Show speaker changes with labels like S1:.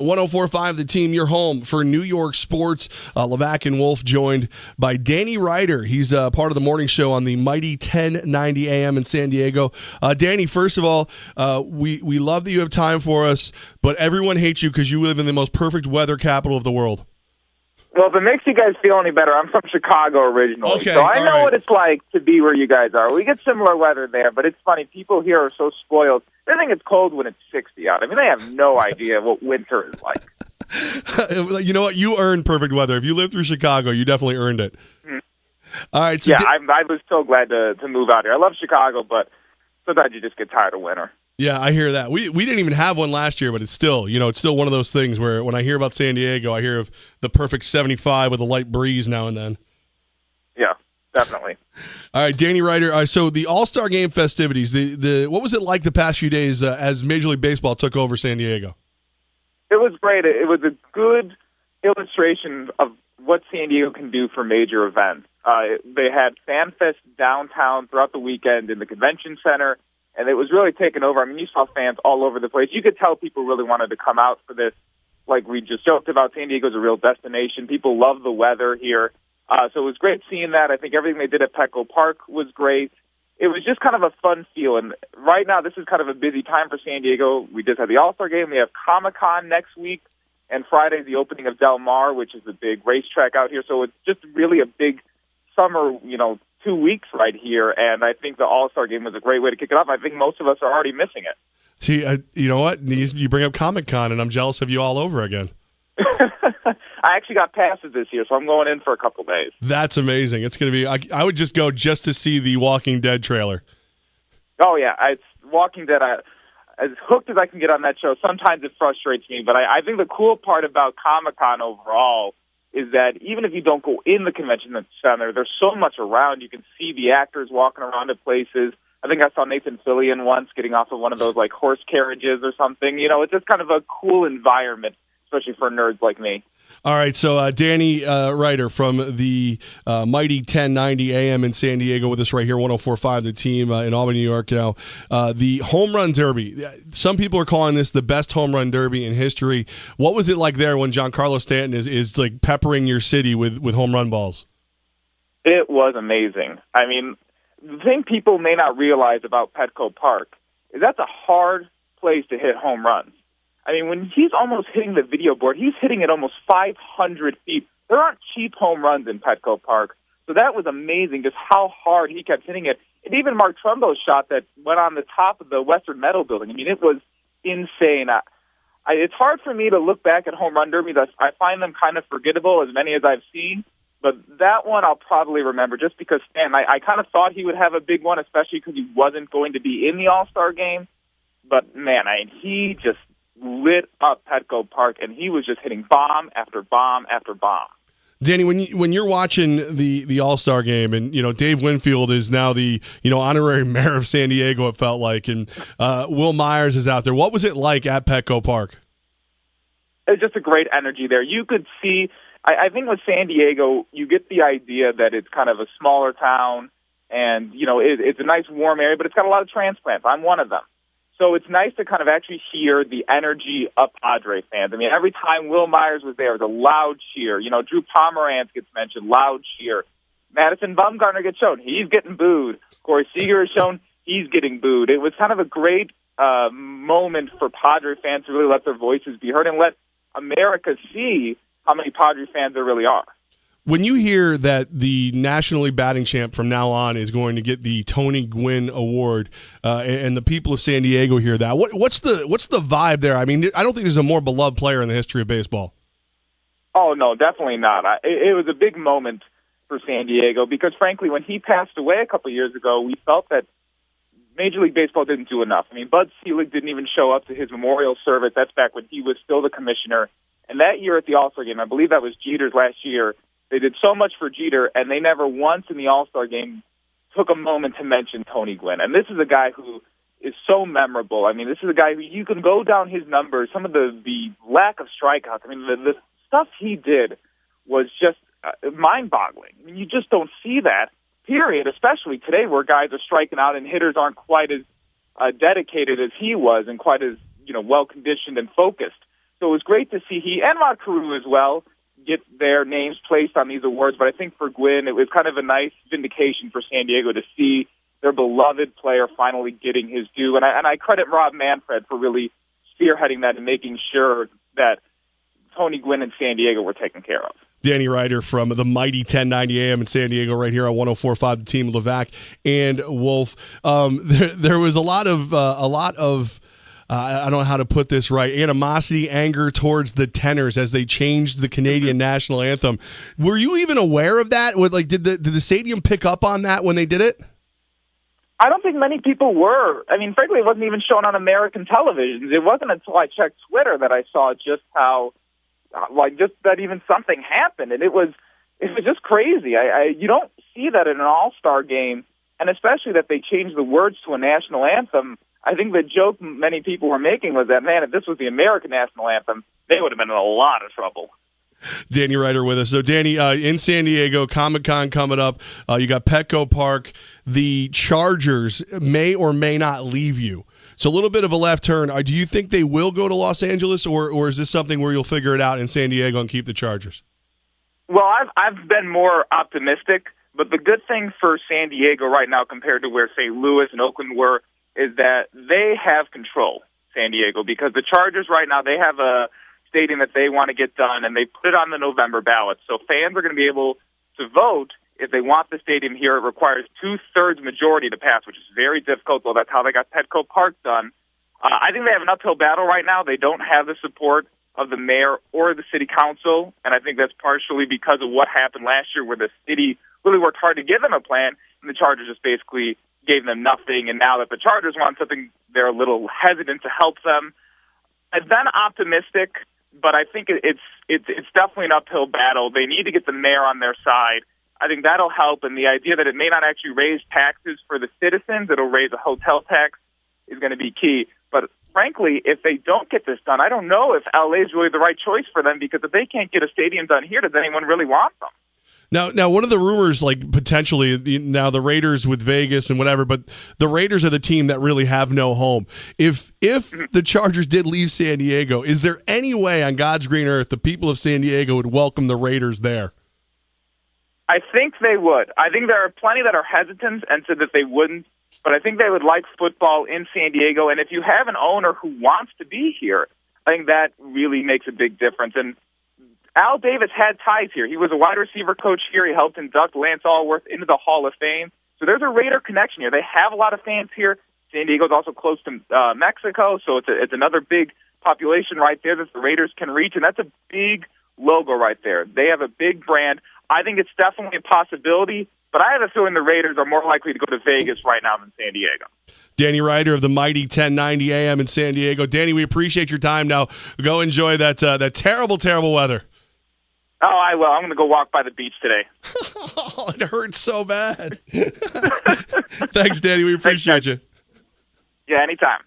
S1: 104.5 The Team, your home for New York sports. Levack and Wolf joined by Danny Ryder. He's part of the morning show on the mighty 1090 AM in San Diego. Danny, first of all, we love that you have time for us, but everyone hates you because you live in the most perfect weather capital of the world.
S2: Well, if it makes you guys feel any better, I'm from Chicago originally,
S1: okay,
S2: so I know
S1: right.
S2: what it's like to be where you guys are. We get similar weather there, but it's funny. People here are so spoiled. They think it's cold when it's 60 out. I mean, they have no idea what winter is like.
S1: You know what? You earned perfect weather. If you lived through Chicago, you definitely earned it.
S2: Mm-hmm.
S1: All right. So
S2: yeah, I was so glad to move out here. I love Chicago, but sometimes you just get tired of winter.
S1: Yeah, I hear that. We didn't even have one last year, but it's still one of those things where when I hear about San Diego, I hear of the perfect 75 with a light breeze now and then.
S2: Yeah, definitely.
S1: All right, Danny Ryder. So the All-Star Game festivities, the what was it like the past few days as Major League Baseball took over San Diego?
S2: It was great. It was a good illustration of what San Diego can do for major events. They had Fan Fest downtown throughout the weekend in the convention center. And it was really taken over. I mean, you saw fans all over the place. You could tell people really wanted to come out for this. Like we just joked about, San Diego's a real destination. People love the weather here. So it was great seeing that. I think everything they did at Petco Park was great. It was just kind of a fun feel. And right now, this is kind of a busy time for San Diego. We just had the All-Star Game. We have Comic-Con next week. And Friday's the opening of Del Mar, which is the big racetrack out here. So it's just really a big summer, 2 weeks right here, and I think the All-Star Game was a great way to kick it off. I think most of us are already missing it.
S1: See, you know what? You bring up Comic-Con, and I'm jealous of you all over again.
S2: I actually got passes this year, so I'm going in for a couple days.
S1: That's amazing. It's going to be I would just go just to see the Walking Dead trailer.
S2: Oh, yeah. It's Walking Dead. As hooked as I can get on that show, sometimes it frustrates me, but I think the cool part about Comic-Con overall is that even if you don't go in the convention center, there's so much around. You can see the actors walking around at places. I think I saw Nathan Fillion once getting off of one of those like horse carriages or something. It's just kind of a cool environment, especially for nerds like me.
S1: All right, so Danny Ryder from the mighty 1090 AM in San Diego with us right here, 104.5 The Team in Albany, New York. Now, the Home Run Derby. Some people are calling this the best Home Run Derby in history. What was it like there when Giancarlo Stanton is like peppering your city with home run balls?
S2: It was amazing. I mean, the thing people may not realize about Petco Park is that's a hard place to hit home runs. I mean, when he's almost hitting the video board, he's hitting it almost 500 feet. There aren't cheap home runs in Petco Park. So that was amazing, just how hard he kept hitting it. And even Mark Trumbo's shot that went on the top of the Western Metal Building, I mean, it was insane. It's hard for me to look back at home run derbies. I find them kind of forgettable, as many as I've seen. But that one I'll probably remember just because, Stan, I kind of thought he would have a big one, especially because he wasn't going to be in the All-Star game. But, man, he just lit up Petco Park, and he was just hitting bomb after bomb after bomb.
S1: Danny, when you're watching the All-Star game, and Dave Winfield is now the honorary mayor of San Diego, it felt like, and Will Myers is out there. What was it like at Petco Park?
S2: It was just a great energy there. You could see. I think with San Diego, you get the idea that it's kind of a smaller town, and it's a nice warm area, but it's got a lot of transplants. I'm one of them. So it's nice to kind of actually hear the energy of Padre fans. I mean, every time Will Myers was there, it was a loud cheer. Drew Pomerantz gets mentioned, loud cheer. Madison Bumgarner gets shown. He's getting booed. Corey Seager is shown. He's getting booed. It was kind of a great moment for Padre fans to really let their voices be heard and let America see how many Padre fans there really are.
S1: When you hear that the National League batting champ from now on is going to get the Tony Gwynn Award, and the people of San Diego hear that, what's the vibe there? I mean, I don't think there's a more beloved player in the history of baseball.
S2: Oh, no, definitely not. It was a big moment for San Diego because, frankly, when he passed away a couple of years ago, we felt that Major League Baseball didn't do enough. I mean, Bud Selig didn't even show up to his memorial service. That's back when he was still the commissioner. And that year at the All-Star Game, I believe that was Jeter's last year, they did so much for Jeter, and they never once in the All-Star Game took a moment to mention Tony Gwynn. And this is a guy who is so memorable. I mean, this is a guy who you can go down his numbers, some of the lack of strikeouts. I mean, the stuff he did was just mind-boggling. I mean, you just don't see that, period, especially today where guys are striking out and hitters aren't quite as dedicated as he was and quite as well-conditioned and focused. So it was great to see he and Rod Carew as well get their names placed on these awards. But I think for Gwynn, it was kind of a nice vindication for San Diego to see their beloved player finally getting his due. And I credit Rob Manfred for really spearheading that and making sure that Tony Gwynn and San Diego were taken care of.
S1: Danny Ryder from the mighty 1090 AM in San Diego right here on 104.5 The Team, Levack and Wolf. There was a lot of I don't know how to put this right, animosity, anger towards the Tenors as they changed the Canadian national anthem. Were you even aware of that? Did the stadium pick up on that when they did it?
S2: I don't think many people were. I mean, frankly, it wasn't even shown on American television. It wasn't until I checked Twitter that I saw just how, just that even something happened, and it was just crazy. You don't see that in an all-star game, and especially that they changed the words to a national anthem. I think the joke many people were making was that, man, if this was the American national anthem, they would have been in a lot of trouble.
S1: Danny Ryder with us. So, Danny, in San Diego, Comic-Con coming up. You got Petco Park. The Chargers may or may not leave you. So, a little bit of a left turn. Do you think they will go to Los Angeles, or is this something where you'll figure it out in San Diego and keep the Chargers?
S2: Well, I've been more optimistic, but the good thing for San Diego right now compared to where St. Louis and Oakland were is that they have control, San Diego, because the Chargers right now, they have a stadium that they want to get done, and they put it on the November ballot. So fans are going to be able to vote if they want the stadium here. It requires 2/3 majority to pass, which is very difficult, though that's how they got Petco Park done. I think they have an uphill battle right now. They don't have the support of the mayor or the city council, and I think that's partially because of what happened last year where the city really worked hard to give them a plan, and the Chargers just basically gave them nothing. And now that the Chargers want something, they're a little hesitant to help them. I've been optimistic, but I think it's definitely an uphill battle. They need to get the mayor on their side. I think that'll help, and the idea that it may not actually raise taxes for the citizens, it'll raise a hotel tax, is going to be key. But frankly, if they don't get this done, I don't know if LA is really the right choice for them, because if they can't get a stadium done here, does anyone really want them?
S1: Now, one of the rumors, potentially, now the Raiders with Vegas and whatever, but the Raiders are the team that really have no home. If the Chargers did leave San Diego, is there any way on God's green earth the people of San Diego would welcome the Raiders there?
S2: I think they would. I think there are plenty that are hesitant and said that they wouldn't, but I think they would like football in San Diego. And if you have an owner who wants to be here, I think that really makes a big difference. And Al Davis had ties here. He was a wide receiver coach here. He helped induct Lance Allworth into the Hall of Fame. So there's a Raider connection here. They have a lot of fans here. San Diego's also close to Mexico, so it's another big population right there that the Raiders can reach, and that's a big logo right there. They have a big brand. I think it's definitely a possibility, but I have a feeling the Raiders are more likely to go to Vegas right now than San Diego.
S1: Danny Ryder of the mighty 1090 AM in San Diego. Danny, we appreciate your time. Now go enjoy that terrible, terrible weather.
S2: Oh, I will. I'm going to go walk by the beach today.
S1: Oh, it hurts so bad. Thanks, Danny. We appreciate you.
S2: Yeah, anytime.